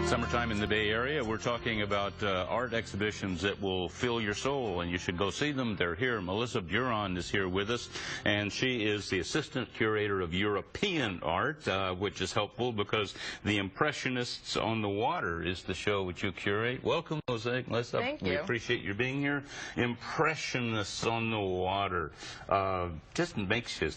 Summertime in the Bay Area. We're talking about art exhibitions that will fill your soul, and you should go see them. They're here. Melissa Buron is here with us, and she is the assistant curator of European art, which is helpful because the Impressionists on the Water is the show which you curate. Welcome, Mosaic, Melissa. Thank you. We appreciate your being here. Impressionists on the Water. Just makes you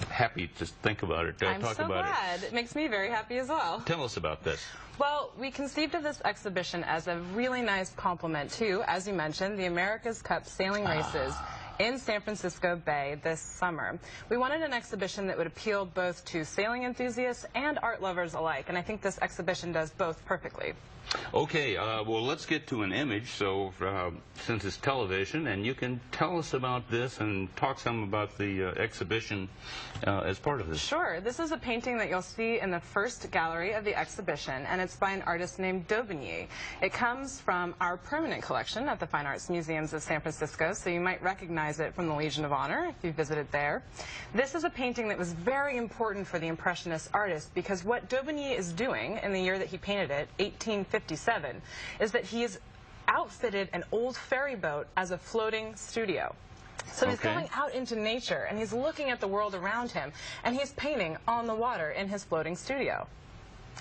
happy to think about it. I'm so glad. It makes me very happy as well. Tell us about this. Well, we conceived of this exhibition as a really nice complement to, as you mentioned, the America's Cup sailing races in San Francisco Bay this summer. We wanted an exhibition that would appeal both to sailing enthusiasts and art lovers alike, and I think this exhibition does both perfectly. Okay, well, let's get to an image. So, since it's television, and you can tell us about this and talk some about the exhibition as part of this. Sure. This is a painting that you'll see in the first gallery of the exhibition, and it's by an artist named Daubigny. It comes from our permanent collection at the Fine Arts Museums of San Francisco, so you might recognize it from the Legion of Honor if you visited there. This is a painting that was very important for the Impressionist artist because what Daubigny is doing in the year that he painted it, 1857, is that he's outfitted an old ferry boat as a floating studio. So he's going out into nature and he's looking at the world around him and he's painting on the water in his floating studio.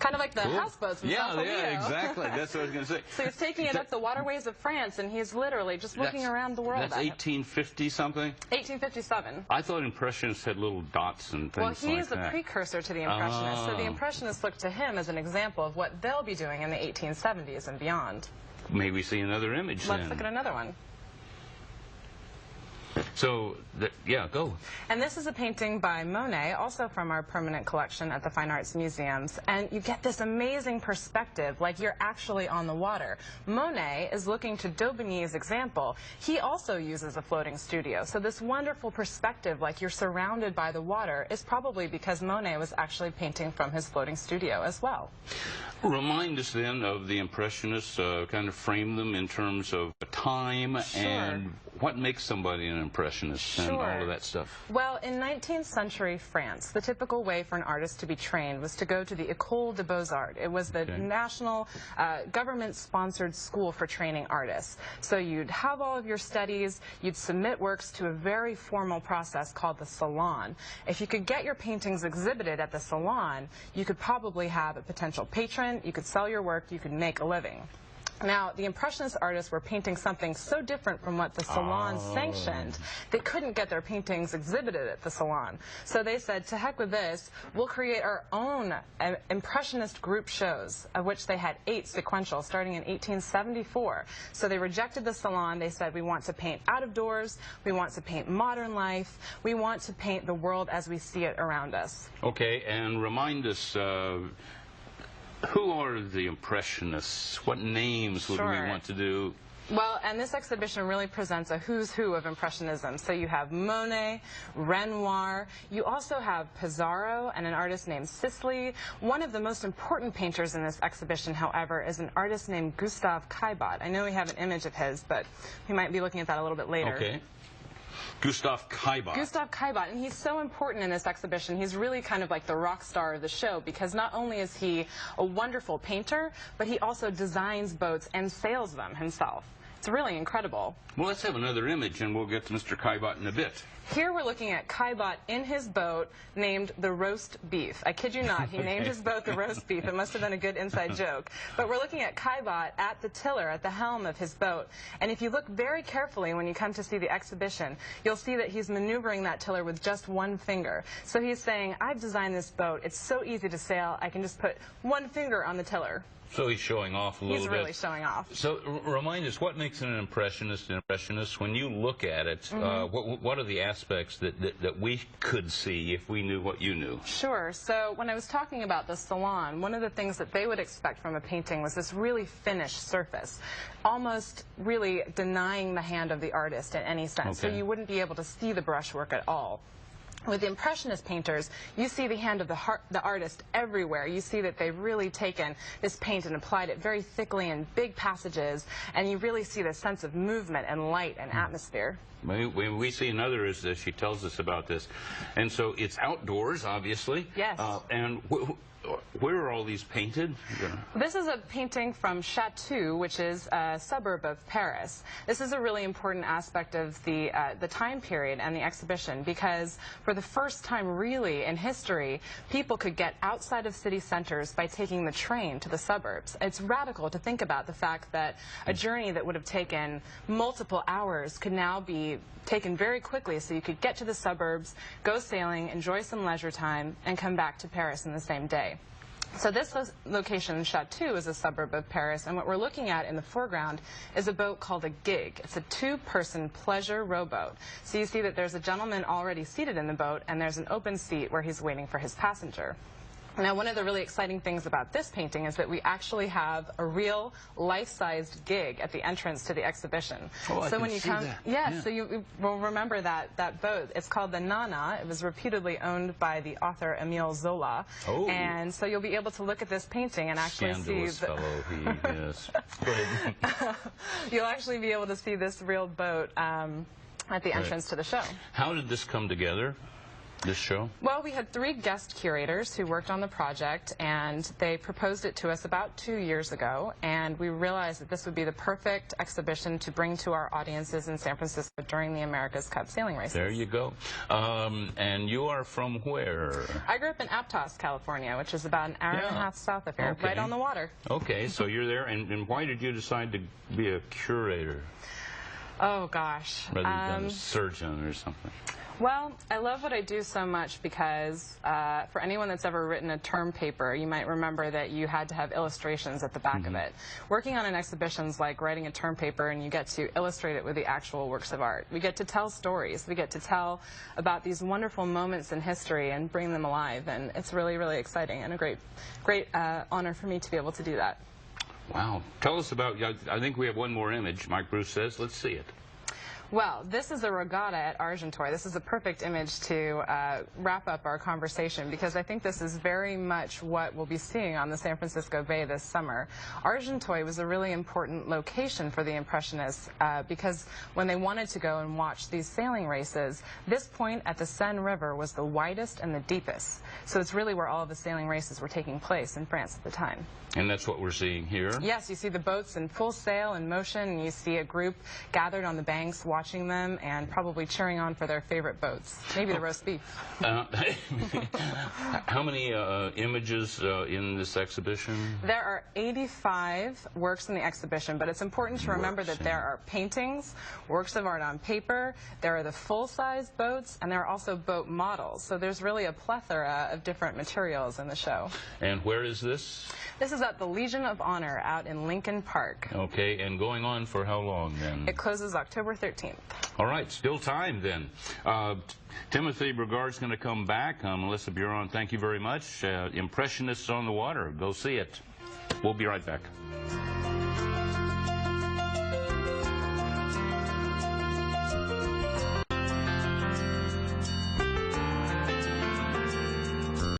Kind of like the houseboats from Sao Paulo. Yeah, exactly. That's what I was going to say. So he's taking it up the waterways of France, and he's literally just looking around the world. That's 1850-something? 1857. I thought Impressionists had little dots and things like that. Well, he's the precursor to the Impressionists, so the Impressionists look to him as an example of what they'll be doing in the 1870s and beyond. May we see another image then? Let's look at another one. So, yeah, go. And this is a painting by Monet, also from our permanent collection at the Fine Arts Museums. And you get this amazing perspective, like you're actually on the water. Monet is looking to Daubigny's example. He also uses a floating studio. So this wonderful perspective, like you're surrounded by the water, is probably because Monet was actually painting from his floating studio as well. Remind us then of the Impressionists, kind of frame them in terms of time and what makes somebody an Impressionist and all of that stuff. Well, in 19th century France, the typical way for an artist to be trained was to go to the École des Beaux-Arts. It was the national government-sponsored school for training artists. So you'd have all of your studies, you'd submit works to a very formal process called the salon. If you could get your paintings exhibited at the salon, you could probably have a potential patron, you could sell your work, you could make a living. Now, the Impressionist artists were painting something so different from what the salon sanctioned, they couldn't get their paintings exhibited at the salon. So they said, to heck with this, we'll create our own Impressionist group shows, of which they had 8 sequential, starting in 1874. So they rejected the salon. They said, we want to paint out of doors, we want to paint modern life, we want to paint the world as we see it around us. Okay, and remind us, who are the Impressionists? What names would we want to do? Well, and this exhibition really presents a who's who of Impressionism. So you have Monet, Renoir, you also have Pissarro and an artist named Sisley. One of the most important painters in this exhibition, however, is an artist named Gustave Caillebotte. I know we have an image of his, but we might be looking at that a little bit later. Okay. Gustave Caillebotte. Gustave Caillebotte, and he's so important in this exhibition. He's really kind of like the rock star of the show because not only is he a wonderful painter, but he also designs boats and sails them himself. It's really incredible. Well, let's have another image, and we'll get to Mr. Caillebotte in a bit. Here we're looking at Caillebotte in his boat named the Roast Beef. I kid you not, he named his boat the Roast Beef. It must have been a good inside joke. But we're looking at Caillebotte at the tiller, at the helm of his boat. And if you look very carefully when you come to see the exhibition, you'll see that he's maneuvering that tiller with just one finger. So he's saying, I've designed this boat. It's so easy to sail, I can just put one finger on the tiller. So he's showing off a little bit. He's really showing off. So remind us, what makes an Impressionist an Impressionist? When you look at it, what are the aspects that we could see if we knew what you knew? Sure. So when I was talking about the salon, one of the things that they would expect from a painting was this really finished surface, almost really denying the hand of the artist in any sense. So you wouldn't be able to see the brushwork at all. With the Impressionist painters, you see the hand of the artist everywhere. You see that they've really taken this paint and applied it very thickly in big passages, and you really see the sense of movement and light and atmosphere. We see another as she tells us about this. And so it's outdoors, obviously. Yes. And where are all these painted? This is a painting from Chatou, which is a suburb of Paris. This is a really important aspect of the time period and the exhibition, because for the first time really in history, people could get outside of city centers by taking the train to the suburbs. It's radical to think about the fact that a journey that would have taken multiple hours could now be taken very quickly, so you could get to the suburbs, go sailing, enjoy some leisure time, and come back to Paris in the same day. So this location, Chatou, is a suburb of Paris, and what we're looking at in the foreground is a boat called a gig. It's a two-person pleasure rowboat. So you see that there's a gentleman already seated in the boat, and there's an open seat where he's waiting for his passenger. Now, one of the really exciting things about this painting is that we actually have a real life-sized gig at the entrance to the exhibition. Oh, so I when can you see come, that. yes, Yeah. so you will remember that boat. It's called the Nana. It was reputedly owned by the author Émile Zola. Oh. And so you'll be able to look at this painting and actually Scandalous see fellow he is. Go ahead. you'll actually be able to see this real boat at the entrance to the show. How did this come together? This show? Well, we had 3 guest curators who worked on the project, and they proposed it to us about 2 years ago, and we realized that this would be the perfect exhibition to bring to our audiences in San Francisco during the America's Cup sailing races. There you go. And you are from where? I grew up in Aptos, California, which is about an hour and a half south of here, Okay. right on the water. Okay, so you're there, and why did you decide to be a curator Oh, gosh. rather than a surgeon or something? Well, I love what I do so much because for anyone that's ever written a term paper, you might remember that you had to have illustrations at the back of it. Working on an exhibition is like writing a term paper, and you get to illustrate it with the actual works of art. We get to tell stories. We get to tell about these wonderful moments in history and bring them alive, and it's really, really exciting and a great honor for me to be able to do that. Wow. Tell us about, I think we have one more image, Mike Bruce says. Let's see it. Well, this is a regatta at Argenteuil. This is a perfect image to wrap up our conversation, because I think this is very much what we'll be seeing on the San Francisco Bay this summer. Argenteuil was a really important location for the Impressionists because when they wanted to go and watch these sailing races, this point at the Seine River was the widest and the deepest. So it's really where all of the sailing races were taking place in France at the time. And that's what we're seeing here? Yes, you see the boats in full sail in motion, and you see a group gathered on the banks watching them and probably cheering on for their favorite boats. Maybe the roast beef. How many images in this exhibition? There are 85 works in the exhibition, but it's important to remember that there are paintings, works of art on paper, there are the full-size boats, and there are also boat models. So there's really a plethora of different materials in the show. And where is this? This is at the Legion of Honor out in Lincoln Park. Okay, and going on for how long then? It closes October 13th. All right, still time then. Timothy Brugard's going to come back. Melissa Buron, thank you very much. Impressionists on the Water, go see it. We'll be right back.